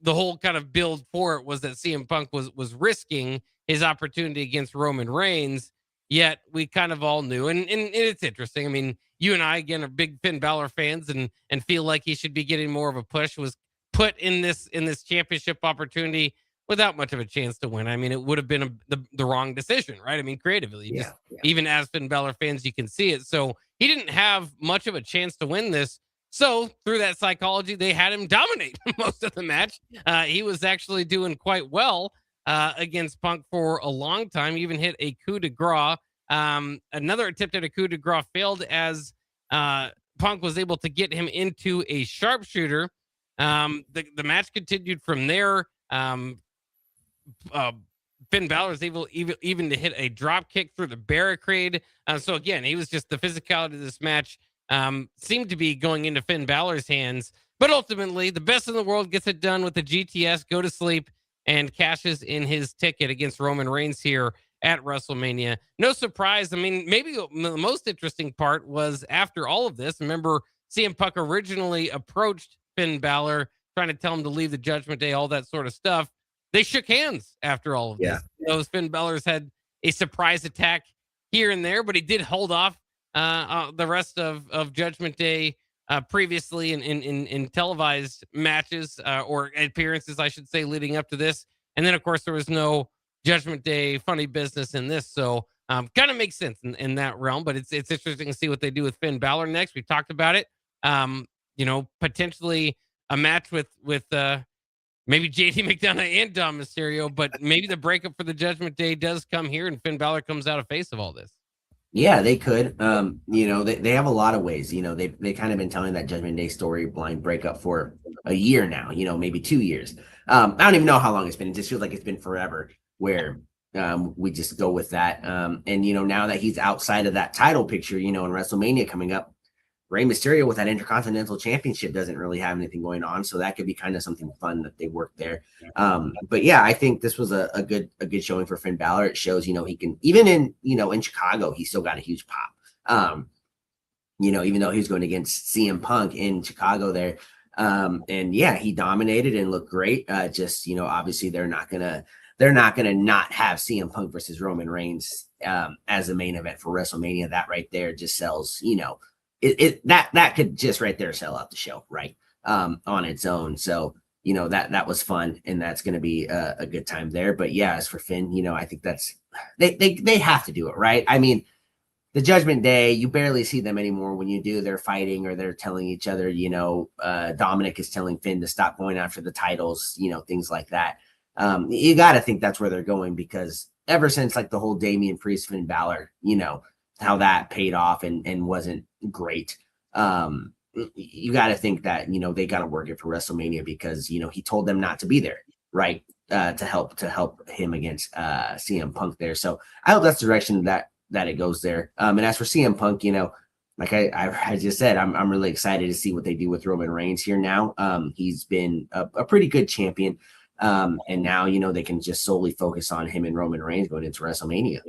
the whole kind of build for it was that CM Punk was risking his opportunity against Roman Reigns, yet we kind of all knew. And it's interesting. I mean, you and I, again, are big Finn Balor fans and feel like he should be getting more of a push. Was put in this championship opportunity without much of a chance to win. I mean, it would have been the wrong decision, right? I mean, creatively, even as Finn Balor fans, you can see it. So he didn't have much of a chance to win this. So through that psychology, they had him dominate most of the match. He was actually doing quite well against Punk for a long time. He even hit a coup de grace. Another attempt at a coup de grace failed as Punk was able to get him into a sharpshooter. The match continued from there. Finn Balor was able even to hit a drop kick through the barricade. So again, he was just the physicality of this match seemed to be going into Finn Balor's hands. But ultimately, the best in the world gets it done with the GTS, go to sleep, and cashes in his ticket against Roman Reigns here at WrestleMania. No surprise. I mean, maybe the most interesting part was after all of this, remember CM Punk originally approached Finn Balor, trying to tell him to leave the Judgment Day, all that sort of stuff. They shook hands after all of this. Those Finn Balor's had a surprise attack here and there, but he did hold off the rest of Judgment Day previously in televised matches or appearances, I should say, leading up to this. And then, of course, there was no Judgment Day funny business in this. So kind of makes sense in that realm. But it's interesting to see what they do with Finn Balor next. We talked about it. Potentially a match with maybe JD McDonough and Dom Mysterio, but maybe the breakup for the Judgment Day does come here and Finn Balor comes out of face of all this. Yeah, they could. They have a lot of ways. They kind of been telling that Judgment Day storyline breakup for a year now, maybe 2 years. I don't even know how long it's been. It just feels like it's been forever where we just go with that. And now that he's outside of that title picture, in WrestleMania coming up, Rey Mysterio with that Intercontinental Championship doesn't really have anything going on. So that could be kind of something fun that they worked there. But yeah, I think this was a good showing for Finn Balor. It shows, he can, even in Chicago, he still got a huge pop. Even though he was going against CM Punk in Chicago there. And yeah, he dominated and looked great. Obviously they're not gonna not have CM Punk versus Roman Reigns as a main event for WrestleMania. That right there just sells, that could just right there sell out the show, right? On its own. So, that was fun and that's going to be a good time there. But yeah, as for Finn, I think that's, they have to do it, right? I mean, the Judgment Day, you barely see them anymore. When you do, they're fighting or they're telling each other, Dominic is telling Finn to stop going after the titles, things like that. You got to think that's where they're going, because ever since like the whole Damian Priest, Finn Balor, how that paid off and wasn't great. You got to think that, they got to work it for WrestleMania, because, he told them not to be there, right? To help him against CM Punk there. So I hope that's the direction that it goes there. And as for CM Punk, like I just said, I'm really excited to see what they do with Roman Reigns here now. He's been a pretty good champion. And now, they can just solely focus on him and Roman Reigns going into WrestleMania.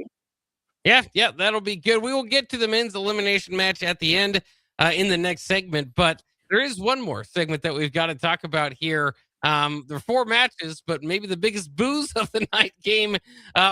Yeah, that'll be good. We will get to the men's elimination match at the end in the next segment, but there is one more segment that we've got to talk about here. There are 4 matches, but maybe the biggest booze of the night came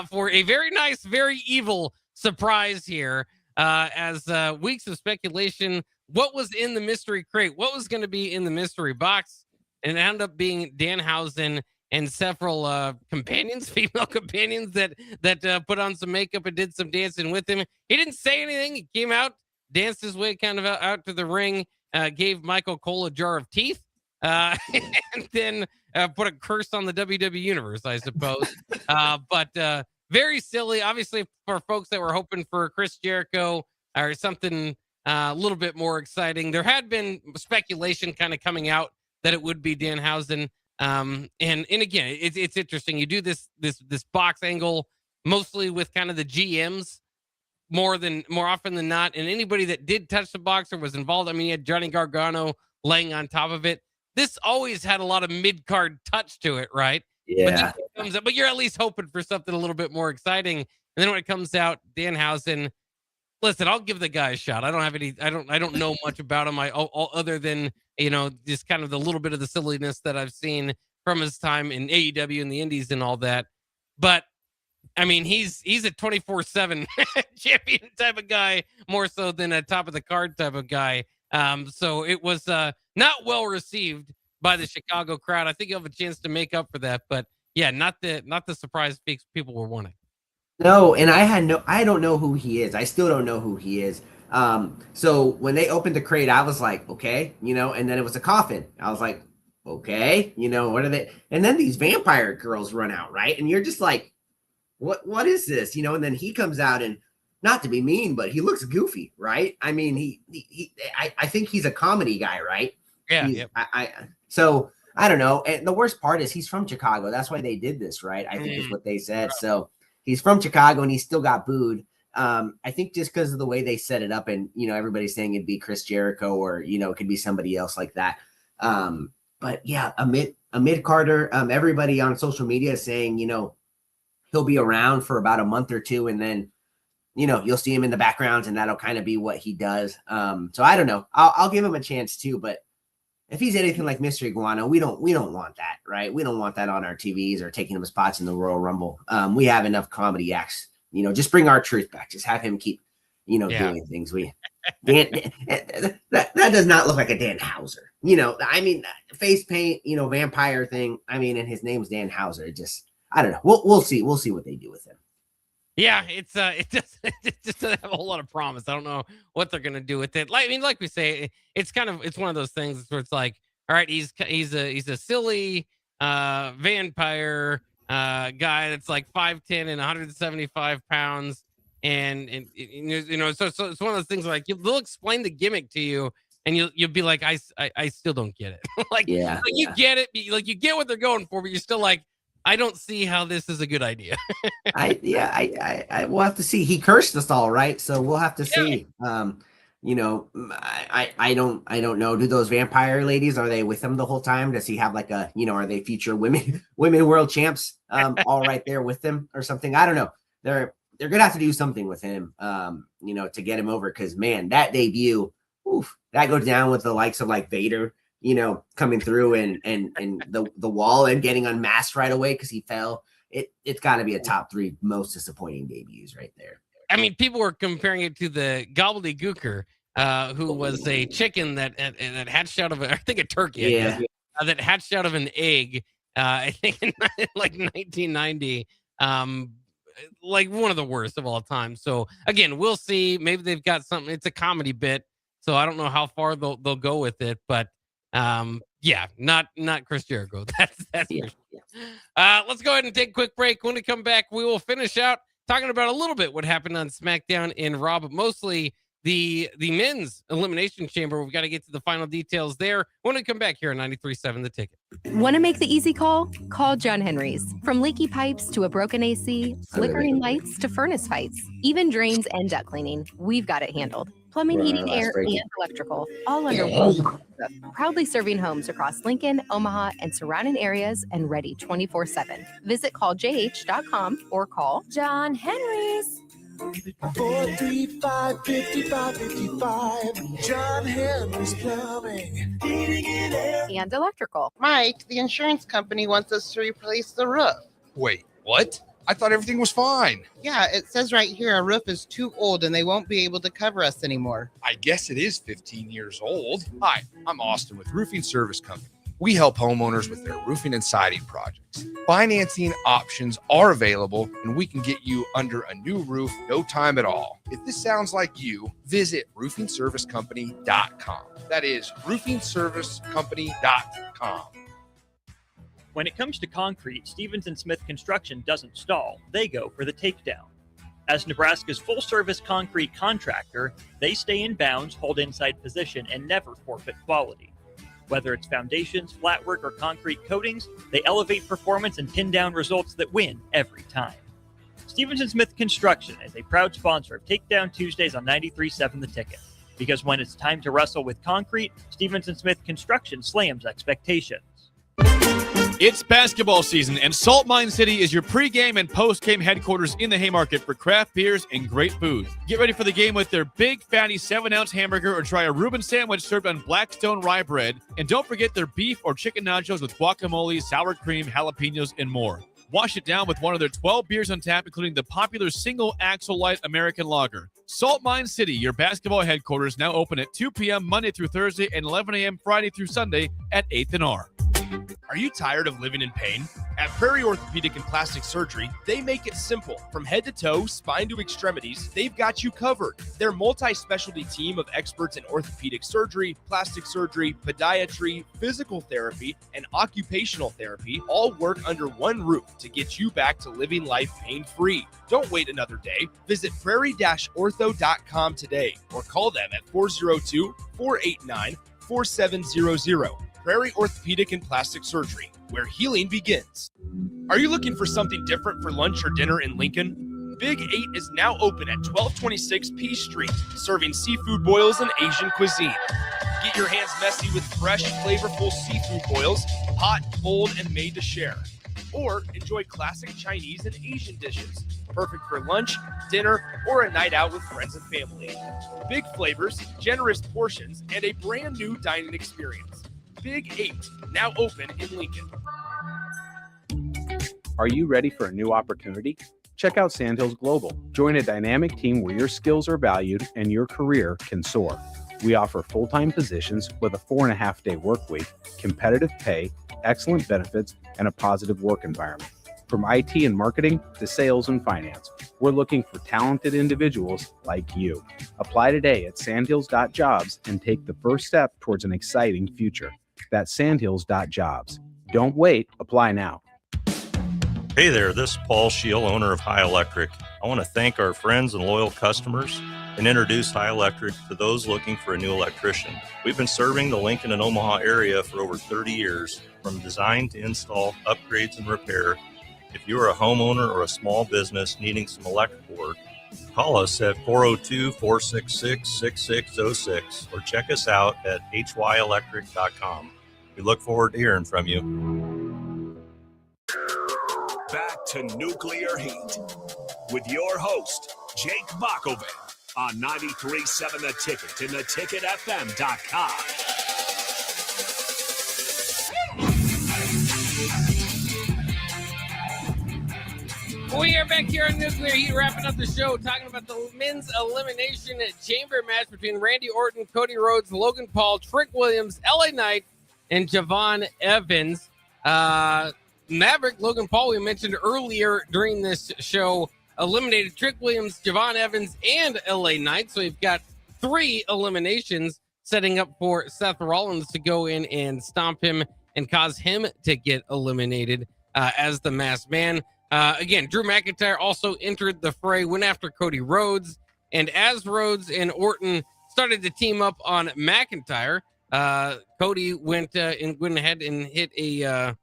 for a very nice, very evil surprise here. As weeks of speculation, what was in the mystery crate, what was going to be in the mystery box, and it ended up being Danhausen and several companions, female companions that put on some makeup and did some dancing with him. He didn't say anything. He came out, danced his way kind of out to the ring, gave Michael Cole a jar of teeth, and then put a curse on the WWE Universe, I suppose. But very silly, obviously, for folks that were hoping for Chris Jericho or something a little bit more exciting. There had been speculation kind of coming out that it would be Danhausen. And again, it's interesting. You do this box angle mostly with kind of the GMs more often than not, and anybody that did touch the box or was involved. I mean, you had Johnny Gargano laying on top of it. This always had a lot of mid-card touch to it, right? Yeah. But you're at least hoping for something a little bit more exciting. And then when it comes out, Danhausen, listen, I'll give the guy a shot. I don't know much about him. Other than, just kind of the little bit of the silliness that I've seen from his time in AEW and the Indies and all that. But I mean, he's a 24/7 champion type of guy, more so than a top of the card type of guy. So it was not well received by the Chicago crowd. I think you'll have a chance to make up for that, but yeah, not the surprise people were wanting. No, and I don't know who he is. I still don't know who he is. So when they opened the crate, I was like, okay, and then it was a coffin. I was like, okay, what are they? And then these vampire girls run out, right? And you're just like, what is this? And then he comes out, and not to be mean, but he looks goofy, right? I mean, I think he's a comedy guy, right? Yeah. Yep. So I don't know. And the worst part is he's from Chicago. That's why they did this, right? I think is what they said. So he's from Chicago, and he still got booed. I think just because of the way they set it up, and everybody's saying it'd be Chris Jericho, or it could be somebody else like that. But yeah, a mid-carder. Everybody on social media is saying he'll be around for about a month or two, and then you'll see him in the background, and that'll kind of be what he does. So I don't know. I'll give him a chance too, but if he's anything like Mr. Iguana, we don't want that, right? We don't want that on our TVs or taking him spots in the Royal Rumble. We have enough comedy acts. Just bring our truth back. Just have him keep, doing things. That does not look like a Danhauser. I mean, face paint, vampire thing. I mean, and his name's Danhauser. I don't know. We'll see. We'll see what they do with him. Yeah, it just doesn't have a whole lot of promise. I don't know what they're gonna do with it. Like we say, it's one of those things where it's like, all right, he's a silly vampire guy that's like 5'10" and 175 pounds, and so it's one of those things where, like, they'll explain the gimmick to you, and you'll be like, I still don't get it. You get it, you get what they're going for, but you're still like, I don't see how this is a good idea. I we'll have to see. He cursed us all, right? So we'll have to see. I don't know. Do those vampire ladies, are they with him the whole time? Does he have like a, are they future women world champs all right there with them or something? I don't know. They're gonna have to do something with him, to get him over, because man, that debut, that goes down with the likes of like Vader, coming through and the wall and getting unmasked right away because he fell. It's got to be a top 3 most disappointing debuts right there. I mean, people were comparing it to the gobbledygooker, who was a chicken that hatched out of I think a turkey, that hatched out of an egg. I think in like 1990. like one of the worst of all time. So again, we'll see. Maybe they've got something. It's a comedy bit, so I don't know how far they'll go with it. But yeah, not Chris Jericho. That's for sure. Let's go ahead and take a quick break. When we come back, we will finish out talking about a little bit what happened on SmackDown and Raw, but mostly the men's elimination chamber. We've got to get to the final details there when we come back here on 93.7 The Ticket. Want to make the easy call? Call John Henry's. From leaky pipes to a broken AC, flickering lights to furnace fights, even drains and duct cleaning, we've got it handled. Plumbing, heating, air, and electrical, all under one roof. Proudly serving homes across Lincoln, Omaha, and surrounding areas, and ready 24/7. Visit calljh.com or call John Henry's. 435-5555. John Henry's Plumbing, Heating and Air. And electrical. Mike, the insurance company wants us to replace the roof. Wait, what? I thought everything was fine. Yeah, it says right here our roof is too old and they won't be able to cover us anymore. I guess it is 15 years old. Hi, I'm Austin with Roofing Service Company. We help homeowners with their roofing and siding projects. Financing options are available, and we can get you under a new roof no time at all. If this sounds like you, visit roofingservicecompany.com. That is roofingservicecompany.com. When it comes to concrete, Stevens & Smith Construction doesn't stall. They go for the takedown. As Nebraska's full-service concrete contractor, they stay in bounds, hold inside position, and never forfeit quality. Whether it's foundations, flatwork, or concrete coatings, they elevate performance and pin down results that win every time. Stevens & Smith Construction is a proud sponsor of Takedown Tuesdays on 93.7 The Ticket. Because when it's time to wrestle with concrete, Stevens & Smith Construction slams expectations. It's basketball season, and Salt Mine City is your pregame and postgame headquarters in the Haymarket for craft beers and great food. Get ready for the game with their big, fatty 7-ounce hamburger or try a Reuben sandwich served on Blackstone rye bread. And don't forget their beef or chicken nachos with guacamole, sour cream, jalapenos, and more. Wash it down with one of their 12 beers on tap, including the popular Single Axle Light American Lager. Salt Mine City, your basketball headquarters, now open at 2 p.m. Monday through Thursday and 11 a.m. Friday through Sunday at 8th and R. Are you tired of living in pain? At Prairie Orthopedic and Plastic Surgery, they make it simple. From head to toe, spine to extremities, they've got you covered. Their multi-specialty team of experts in orthopedic surgery, plastic surgery, podiatry, physical therapy, and occupational therapy all work under one roof to get you back to living life pain-free. Don't wait another day. Visit prairie-ortho.com today or call them at 402-489-4700. Prairie Orthopedic and Plastic Surgery, where healing begins. Are you looking for something different for lunch or dinner in Lincoln? Big 8 is now open at 1226 P Street, serving seafood boils and Asian cuisine. Get your hands messy with fresh, flavorful seafood boils, hot, cold, and made to share. Or enjoy classic Chinese and Asian dishes, perfect for lunch, dinner, or a night out with friends and family. Big flavors, generous portions, and a brand new dining experience. Big 8, now open in Lincoln. Are you ready for a new opportunity? Check out Sandhills Global. Join a dynamic team where your skills are valued and your career can soar. We offer full-time positions with a 4.5-day work week, competitive pay, excellent benefits, and a positive work environment. From IT and marketing to sales and finance, we're looking for talented individuals like you. Apply today at sandhills.jobs and take the first step towards an exciting future. That's sandhills.jobs. Don't wait. Apply now. Hey there, this is Paul Scheel, owner of High Electric. I want to thank our friends and loyal customers and introduce High Electric to those looking for a new electrician. We've been serving the Lincoln and Omaha area for over 30 years, from design to install, upgrades, and repair. If you are a homeowner or a small business needing some electrical work, call us at 402-466-6606 or check us out at hyelectric.com. We look forward to hearing from you. Back to Nuclear Heat with your host, Jake Bakoven, on 93.7 The Ticket and theticketfm.com. We are back here on Nuclear Heat, wrapping up the show, talking about the men's elimination chamber match between Randy Orton, Cody Rhodes, Logan Paul, Trick Williams, LA Knight, and Javon Evans. Maverick, Logan Paul, we mentioned earlier during this show, eliminated Trick Williams, Javon Evans, and LA Knight. So we've got 3 eliminations setting up for Seth Rollins to go in and stomp him and cause him to get eliminated as the masked man. Again, Drew McIntyre also entered the fray, went after Cody Rhodes. And as Rhodes and Orton started to team up on McIntyre, Cody went ahead and hit a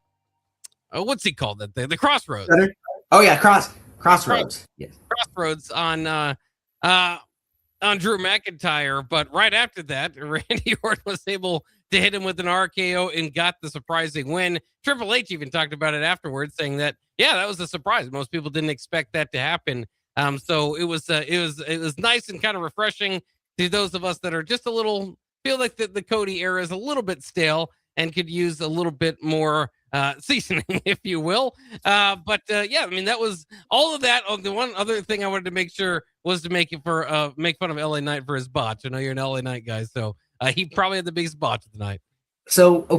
what's he called that thing? The crossroads. Oh yeah, crossroads. Yes. Crossroads on Drew McIntyre, but right after that, Randy Orton was able to hit him with an RKO and got the surprising win. Triple H even talked about it afterwards, saying that that was a surprise. Most people didn't expect that to happen. So it was nice and kind of refreshing to those of us that are just a little feel like the Cody era is a little bit stale and could use a little bit more seasoning, if you will. I mean, that was all of that. Oh, the one other thing I wanted to make sure was to make fun of LA Knight for his botch. I know you're an LA Knight guy, so he probably had the biggest botch of the night. So I'm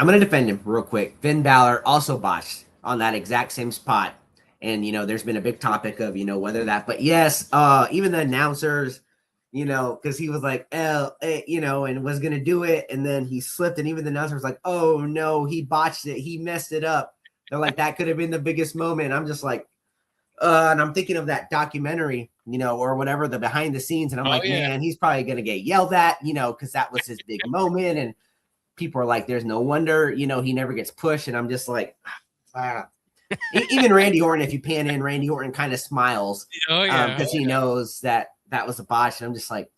going to defend him real quick. Finn Balor also botched on that exact same spot. And, there's been a big topic of, whether that, but yes, even the announcers, because he was like, and was going to do it. And then he slipped. And even the announcer was like, oh no, he botched it. He messed it up. They're like, that could have been the biggest moment. I'm just like, and I'm thinking of that documentary, or whatever, the behind the scenes. And I'm man, he's probably going to get yelled at, because that was his big moment. And people are like, there's no wonder, he never gets pushed. And I'm just like, even Randy Orton, if you pan in, Randy Orton kind of smiles because he knows that was a botch. And I'm just like,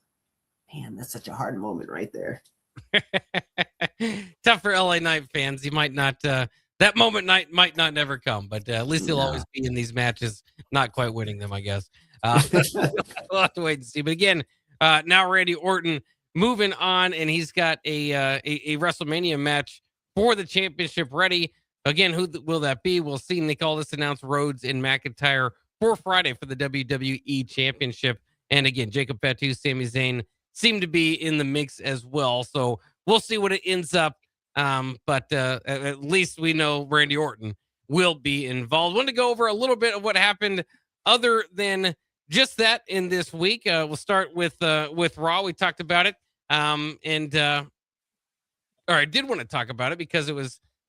man, that's such a hard moment right there. Tough for LA Knight fans. He might not, that moment might not never come, but at least he'll always be in these matches, not quite winning them, I guess. We'll have to wait and see. But again, now Randy Orton moving on, and he's got a WrestleMania match for the championship ready. Again, who will that be? We'll see. Nick Aldis announced Rhodes and McIntyre for Friday for the WWE Championship. And again, Jacob Fatu, Sami Zayn seem to be in the mix as well. So we'll see what it ends up. But at least we know Randy Orton will be involved. Want to go over a little bit of what happened other than just that in this week. We'll start with Raw. We talked about it. I did want to talk about it because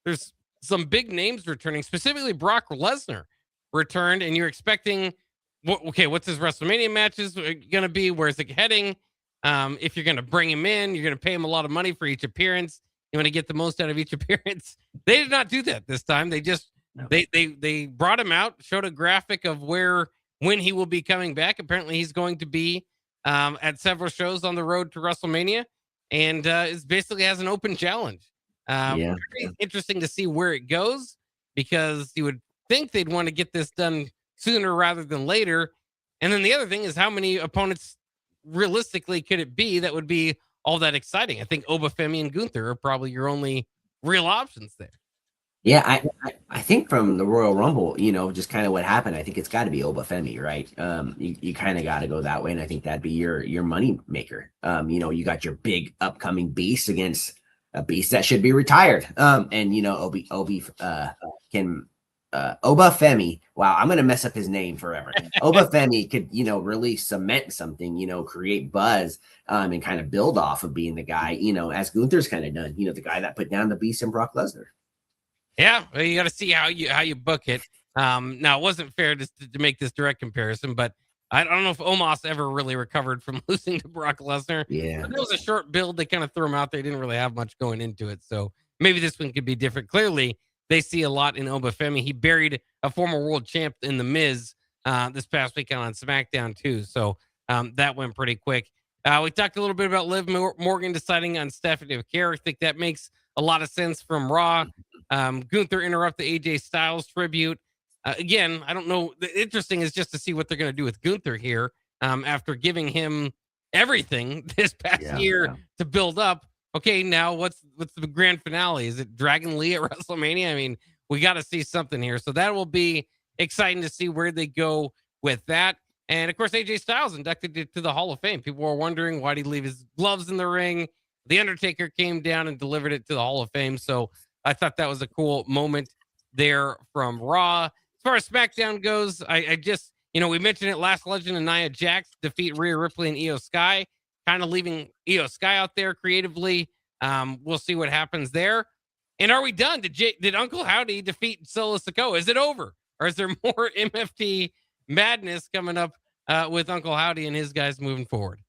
there's some big names returning, specifically Brock Lesnar returned, and you're expecting, what's his WrestleMania matches going to be? Where's it heading? If you're going to bring him in, you're going to pay him a lot of money for each appearance. You want to get the most out of each appearance. They did not do that this time. They just, they brought him out, showed a graphic of when he will be coming back. Apparently he's going to be at several shows on the road to WrestleMania, and it basically has an open challenge. Interesting to see where it goes, because you would think they'd want to get this done sooner rather than later. And then the other thing is, how many opponents realistically could it be that would be all that exciting? I think Obafemi and Gunther are probably your only real options there. Yeah, I think from the Royal Rumble, just kind of what happened, I think it's got to be Obafemi, right? You kind of got to go that way, and I think that'd be your money maker. You got your big upcoming beast against a beast that should be retired. Obafemi. Wow, I'm gonna mess up his name forever. Obafemi could, really cement something, create buzz, and kind of build off of being the guy, as Gunther's kind of done, the guy that put down the beast in Brock Lesnar. Yeah, well, you got to see how you book it. Now it wasn't fair to make this direct comparison, but I don't know if Omos ever really recovered from losing to Brock Lesnar. Yeah. It was a short build. They kind of threw him out there. Didn't really have much going into it. So maybe this one could be different. Clearly, they see a lot in Obafemi. He buried a former world champ in The Miz this past weekend on SmackDown, too. So that went pretty quick. We talked a little bit about Liv Morgan deciding on Stephanie McCare. I think that makes a lot of sense from Raw. Gunther interrupt the AJ Styles tribute. Again, I don't know. The interesting is just to see what they're going to do with Gunther here after giving him everything this past year to build up. Okay, now what's the grand finale? Is it Dragon Lee at WrestleMania? I mean, we got to see something here. So that will be exciting to see where they go with that. And, of course, AJ Styles inducted to the Hall of Fame. People were wondering, why did he leave his gloves in the ring? The Undertaker came down and delivered it to the Hall of Fame. So I thought that was a cool moment there from Raw. As far as SmackDown goes, I just, we mentioned it last. Legend and Nia Jax defeat Rhea Ripley and Io Sky, kind of leaving Io Sky out there creatively. We'll see what happens there. And are we done? Did Uncle Howdy defeat Solo Sikoa? Is it over? Or is there more MFT madness coming up with Uncle Howdy and his guys moving forward?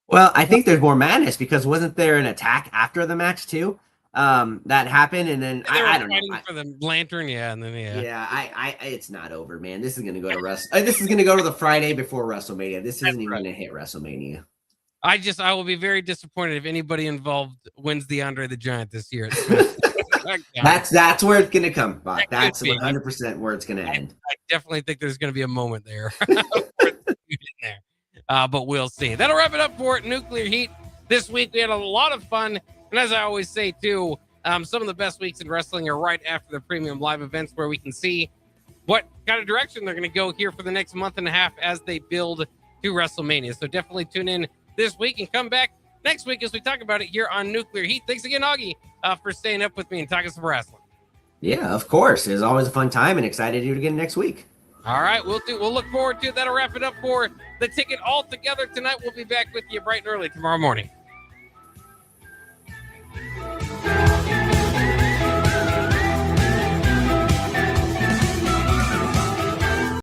Well, I think there's more madness because wasn't there an attack after the match too? That happened, and then I don't know for the lantern, and then it's not over, man. This is gonna go to this is gonna go to the Friday before WrestleMania. This isn't even gonna hit WrestleMania. I will be very disappointed if anybody involved wins the Andre the Giant this year. That's where it's gonna come, Bob. That's 100% where it's gonna end. I definitely think there's gonna be a moment there. But we'll see. That'll wrap it up for Nuclear Heat this week. We had a lot of fun. And as I always say, too, some of the best weeks in wrestling are right after the premium live events where we can see what kind of direction they're going to go here for the next month and a half as they build to WrestleMania. So definitely tune in this week and come back next week as we talk about it here on Nuclear Heat. Thanks again, Augie, for staying up with me and talking some wrestling. Yeah, of course. It was always a fun time and excited to do it again next week. All right, we'll look forward to it. That'll wrap it up for the ticket all together tonight. We'll be back with you bright and early tomorrow morning.